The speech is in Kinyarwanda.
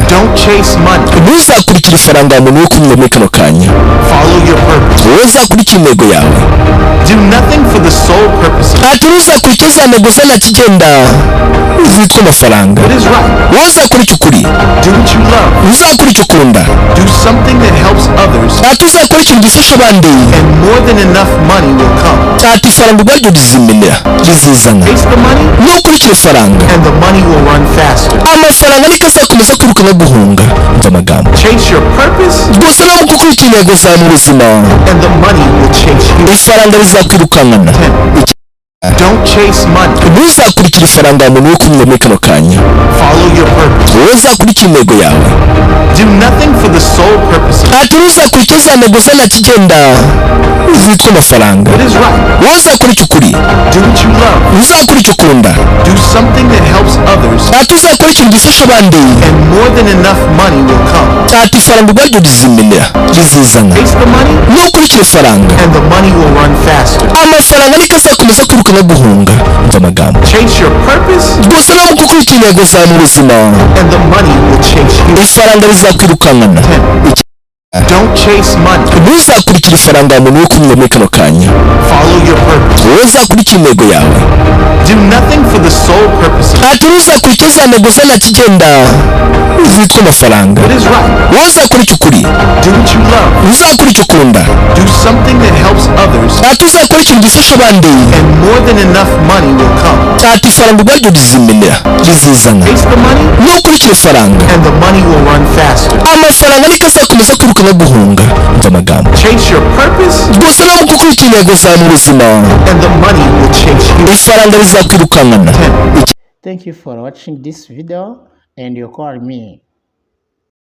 Don't chase money. Ntuzakurikire ifaranga mu nuko muri kano kanya. Follow your purpose. Uzakurikire intego yawe. Do nothing for the sole purpose of Ntuzakurikire intego zana kigenda zitwa amafaranga. what is right. Uzakurikire ukuri. Do what you love. Uzakurikire ukunda. Do something that helps others. Uzakurikire igifasha abandi. And more than enough money will come. Ifaranga ubwaryo rizizana. Chase the money. Nukurikire ifaranga. And the money will run faster. Amafaranga niko azakomeza kwiruka no guhunga. Amagambo. Chase your purpose. Gusa nawe gukurikira intego zawe mu buzima. And the money will chase you. Ifaranga rizakwirukankana. Don't chase money. Ntuzakurikire ifaranga mu nuko muri kano kanya. Follow your purpose. Uzakurikire intego yawe. Do nothing for the sole purpose of Uzakurikire intego zana kigenda zitwa amafaranga. what is right. Uzakurikire ukuri. Do what you love. Uzakurikire ukunda. Do something that helps others. Uzakurikire igifasha abandi. And more than enough money will come. Ifaranga ubwaryo rizizana. Chase the money. Nukurikire ifaranga. And the money will run faster. Amafaranga niko azakomeza kwiruka no guhunga. Amagambo. Chase your purpose. Gusa nawe gukurikira intego zawe mu buzima. And the money will chase you. Ifaranga rizakwirukankana. Don't chase money. Ntuzakurikire ifaranga mu nuko muri kano kanya. Follow your purpose. Uzakurikire intego yawe. Do nothing for the sole purpose of Uzakurikire intego zana kigenda zitwa amafaranga. what is right. Uzakurikire ukuri. Do what you love. Uzakurikire ukunda. Do something that helps others. Uzakurikire igifasha abandi. And more than enough money will come. Ifaranga ubwaryo rizizana. Chase the money. Nukurikire ifaranga. And the money will run faster. Amafaranga niko azakomeza kwiruka no guhunga. Amagambo. Chase your purpose. Gusa nawe gukurikira intego zawe mu buzima. And the money will chase you. Ifaranga rizakwirukankana. Thank you for watching this video and you call me.